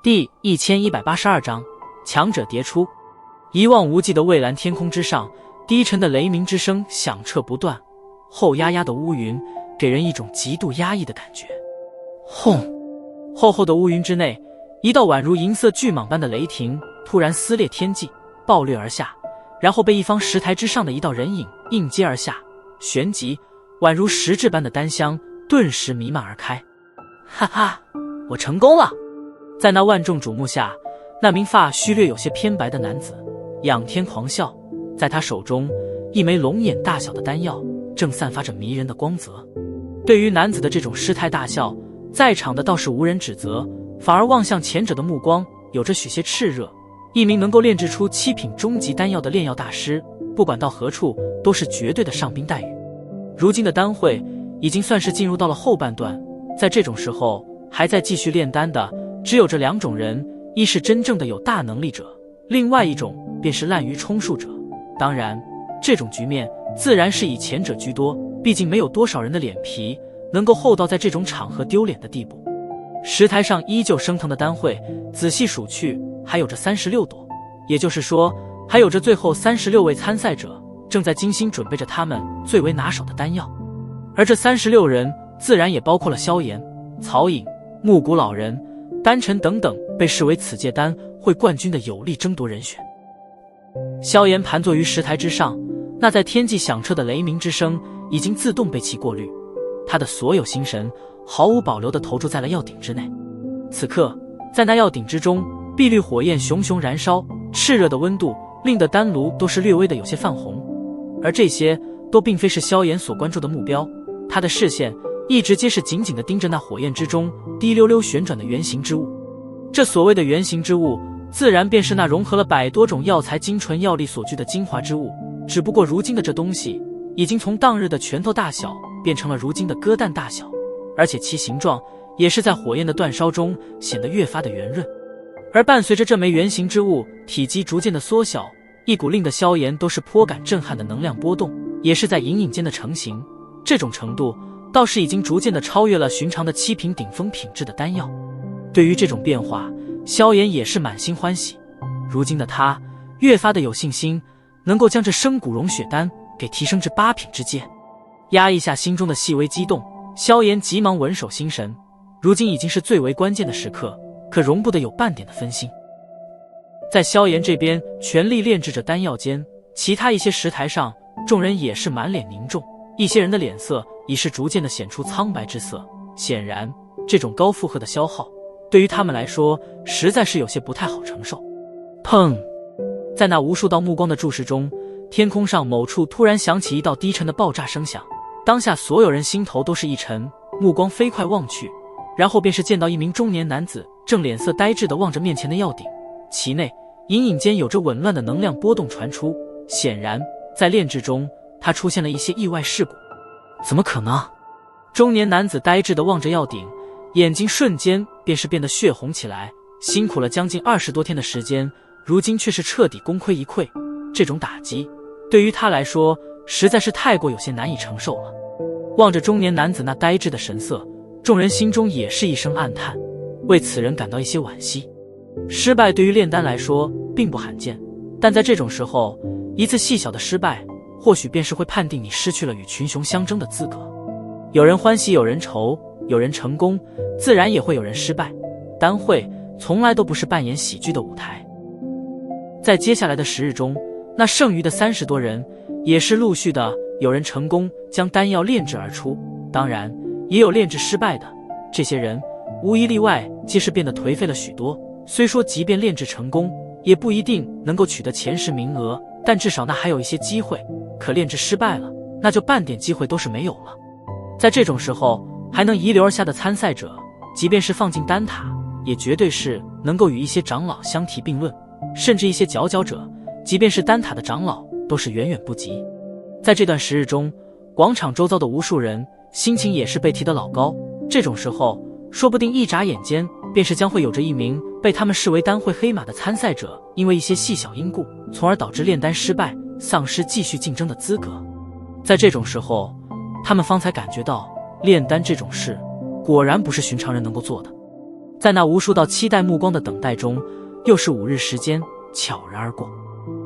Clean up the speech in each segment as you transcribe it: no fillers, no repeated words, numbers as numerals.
第1182章强者迭出。一望无际的蔚蓝天空之上，低沉的雷鸣之声响彻不断，厚压压的乌云给人一种极度压抑的感觉。轰！厚厚的乌云之内，一道宛如银色巨蟒般的雷霆突然撕裂天际，暴掠而下，然后被一方石台之上的一道人影应接而下，旋即宛如实质般的丹香顿时弥漫而开。哈哈，我成功了！在那万众瞩目下，那名发须略有些偏白的男子仰天狂笑，在他手中，一枚龙眼大小的丹药正散发着迷人的光泽。对于男子的这种失态大笑，在场的倒是无人指责，反而望向前者的目光有着许些炽热。一名能够炼制出7品终极丹药的炼药大师，不管到何处都是绝对的上宾待遇。如今的丹会已经算是进入到了后半段，在这种时候还在继续炼丹的只有这2种人，一是真正的有大能力者，另外一种便是滥竽充数者。当然这种局面自然是以前者居多，毕竟没有多少人的脸皮能够厚到在这种场合丢脸的地步。石台上依旧升腾的丹会，仔细数去还有着36朵，也就是说还有着最后36位参赛者正在精心准备着他们最为拿手的丹药。而这36人自然也包括了萧炎、曹颖、木谷老人、丹晨等等被视为此届丹会冠军的有力争夺人选。萧炎盘坐于石台之上，那在天际响彻的雷鸣之声已经自动被其过滤，他的所有心神毫无保留地投注在了药鼎之内。此刻在那药鼎之中，碧绿火焰熊熊燃烧，炽热的温度令得丹炉都是略微的有些泛红。而这些都并非是萧炎所关注的目标，他的视线一直皆是紧紧地盯着那火焰之中滴溜溜旋转的圆形之物。这所谓的圆形之物，自然便是那融合了100多种药材精纯药力所具的精华之物，只不过如今的这东西已经从当日的拳头大小变成了如今的鸽蛋大小，而且其形状也是在火焰的煅烧中显得越发的圆润。而伴随着这枚圆形之物体积逐渐的缩小，一股令得萧炎都是颇感震撼的能量波动也是在隐隐间的成型。这种程度倒是已经逐渐的超越了寻常的7品顶峰品质的丹药。对于这种变化，萧炎也是满心欢喜。如今的他越发的有信心能够将这生骨融血丹给提升至8品之阶。压抑下心中的细微激动，萧炎急忙稳守心神。如今已经是最为关键的时刻，可容不得有半点的分心。在萧炎这边全力炼制着丹药间，其他一些石台上众人也是满脸凝重，一些人的脸色已是逐渐的显出苍白之色。显然这种高负荷的消耗对于他们来说实在是有些不太好承受。砰！在那无数道目光的注视中，天空上某处突然响起一道低沉的爆炸声响。当下所有人心头都是一沉，目光飞快望去，然后便是见到一名中年男子正脸色呆滞地望着面前的药鼎，其内隐隐间有着紊乱的能量波动传出，显然在炼制中他出现了一些意外事故。怎么可能？中年男子呆滞地望着药鼎，眼睛瞬间便是变得血红起来。辛苦了将近20多天的时间，如今却是彻底功亏一篑，这种打击对于他来说实在是太过有些难以承受了。望着中年男子那呆滞的神色，众人心中也是一声暗叹，为此人感到一些惋惜。失败对于炼丹来说并不罕见，但在这种时候，一次细小的失败或许便是会判定你失去了与群雄相争的资格。有人欢喜有人愁，有人成功自然也会有人失败，丹会从来都不是扮演喜剧的舞台。在接下来的10日中，那剩余的30多人也是陆续的有人成功将丹药炼制而出，当然也有炼制失败的，这些人无一例外皆是变得颓废了许多。虽说即便炼制成功也不一定能够取得前10名额，但至少那还有一些机会，可炼制失败了，那就半点机会都是没有了。在这种时候还能遗留而下的参赛者，即便是放进丹塔，也绝对是能够与一些长老相提并论，甚至一些佼佼者，即便是丹塔的长老都是远远不及。在这段10日中，广场周遭的无数人心情也是被提得老高，这种时候说不定一眨眼间便是将会有着一名被他们视为丹会黑马的参赛者因为一些细小因故，从而导致炼丹失败，丧失继续竞争的资格。在这种时候，他们方才感觉到炼丹这种事果然不是寻常人能够做的。在那无数道期待目光的等待中，又是5日时间悄然而过。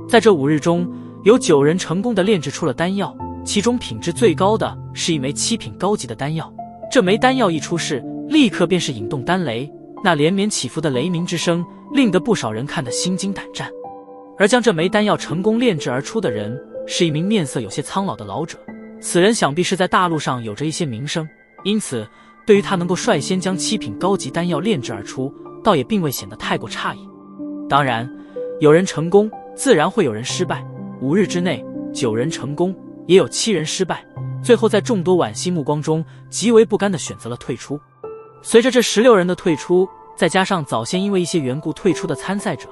在这5日中，有9人成功地炼制出了丹药，其中品质最高的是一枚7品高级的丹药。这枚丹药一出世，立刻便是引动丹雷，那连绵起伏的雷鸣之声，令得不少人看得心惊胆战。而将这枚丹药成功炼制而出的人，是一名面色有些苍老的老者。此人想必是在大陆上有着一些名声，因此对于他能够率先将7品高级丹药炼制而出，倒也并未显得太过诧异。当然，有人成功，自然会有人失败。5日之内，9人成功，也有7人失败，最后在众多惋惜目光中，极为不甘地选择了退出。随着这16人的退出，再加上早先因为一些缘故退出的参赛者，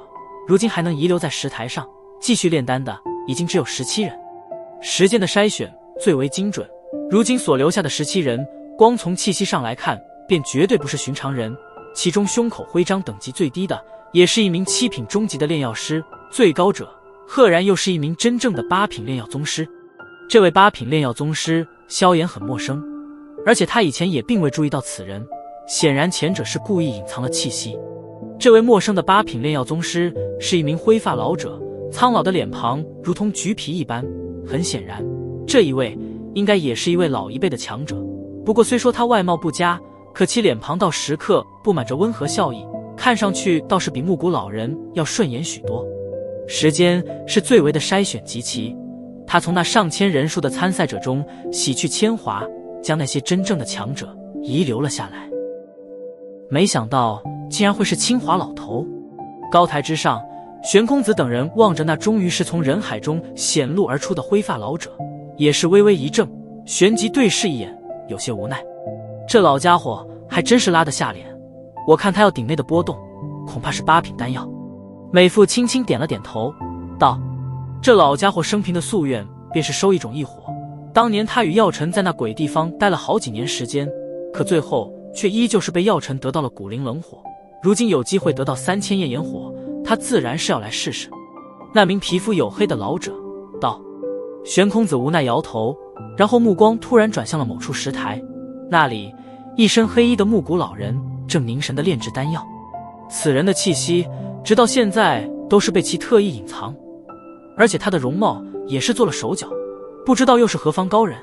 如今还能遗留在石台上继续炼丹的，已经只有17人。时间的筛选最为精准，如今所留下的17人，光从气息上来看，便绝对不是寻常人。其中胸口徽章等级最低的，也是一名7品中级的炼药师，最高者赫然又是一名真正的8品炼药宗师。这位8品炼药宗师，萧炎很陌生，而且他以前也并未注意到此人，显然前者是故意隐藏了气息。这位陌生的8品炼药宗师是一名灰发老者，苍老的脸庞如同橘皮一般，很显然，这一位应该也是一位老一辈的强者。不过虽说他外貌不佳，可其脸庞倒时刻布满着温和笑意，看上去倒是比木谷老人要顺眼许多。时间是最为的筛选极其，他从那上千人数的参赛者中洗去铅华，将那些真正的强者遗留了下来。没想到竟然会是清华老头。高台之上，玄空子等人望着那终于是从人海中显露而出的灰发老者，也是微微一怔，旋即对视一眼，有些无奈。这老家伙还真是拉得下脸，我看他要顶内的波动，恐怕是8品丹药。美妇轻轻点了点头，道：这老家伙生平的夙愿便是收一种异火。当年他与药尘在那鬼地方待了好几年时间，可最后却依旧是被药尘得到了古灵冷火。如今有机会得到3000焰炎火，他自然是要来试试。那名皮肤黝黑的老者道。玄空子无奈摇头，然后目光突然转向了某处石台，那里一身黑衣的木谷老人正凝神地炼制丹药。此人的气息直到现在都是被其特意隐藏，而且他的容貌也是做了手脚，不知道又是何方高人。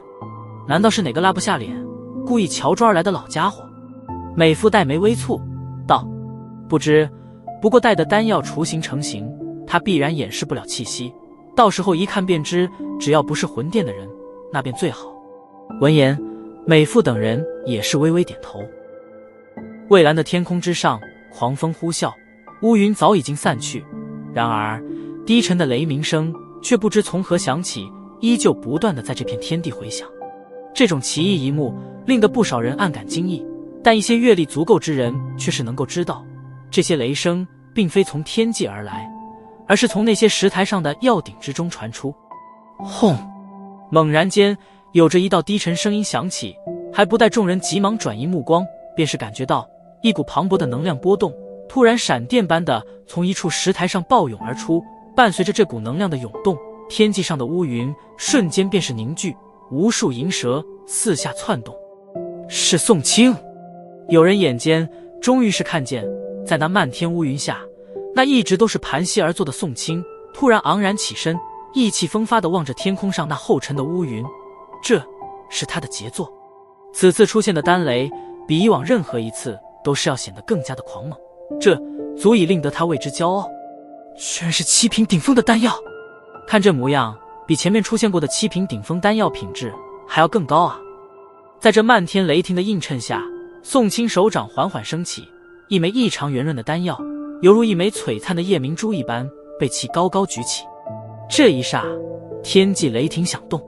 难道是哪个拉不下脸故意乔装而来的老家伙？美妇黛眉微蹙道：不知，不过待得丹药雏形成型，他必然掩饰不了气息，到时候一看便知，只要不是魂殿的人，那便最好。闻言，美妇等人也是微微点头。蔚蓝的天空之上，狂风呼啸，乌云早已经散去，然而低沉的雷鸣声却不知从何响起，依旧不断地在这片天地回响。这种奇异一幕令得不少人暗感惊异，但一些阅历足够之人却是能够知道，这些雷声并非从天际而来，而是从那些石台上的药鼎之中传出。轰！猛然间有着一道低沉声音响起，还不待众人急忙转移目光，便是感觉到一股磅礴的能量波动突然闪电般的从一处石台上暴涌而出，伴随着这股能量的涌动，天际上的乌云瞬间便是凝聚，无数银蛇四下窜动。是宋清！有人眼尖，终于是看见，在那漫天乌云下，那一直都是盘膝而坐的宋清突然昂然起身，意气风发地望着天空上那厚沉的乌云，这是他的杰作。此次出现的丹雷比以往任何一次都是要显得更加的狂猛，这足以令得他为之骄傲。居然是7品顶峰的丹药，看这模样，比前面出现过的7品顶峰丹药品质还要更高啊！在这漫天雷霆的映衬下，宋清手掌缓缓升起，一枚异常圆润的丹药，犹如一枚璀璨的夜明珠一般，被其高高举起。这一霎，天际雷霆响动，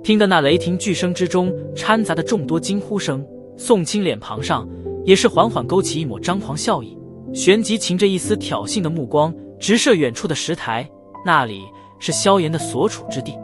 听得那雷霆巨声之中掺杂的众多惊呼声，宋清脸庞上也是缓缓勾起一抹张狂笑意，旋即噙着一丝挑衅的目光直射远处的石台，那里是萧炎的所处之地。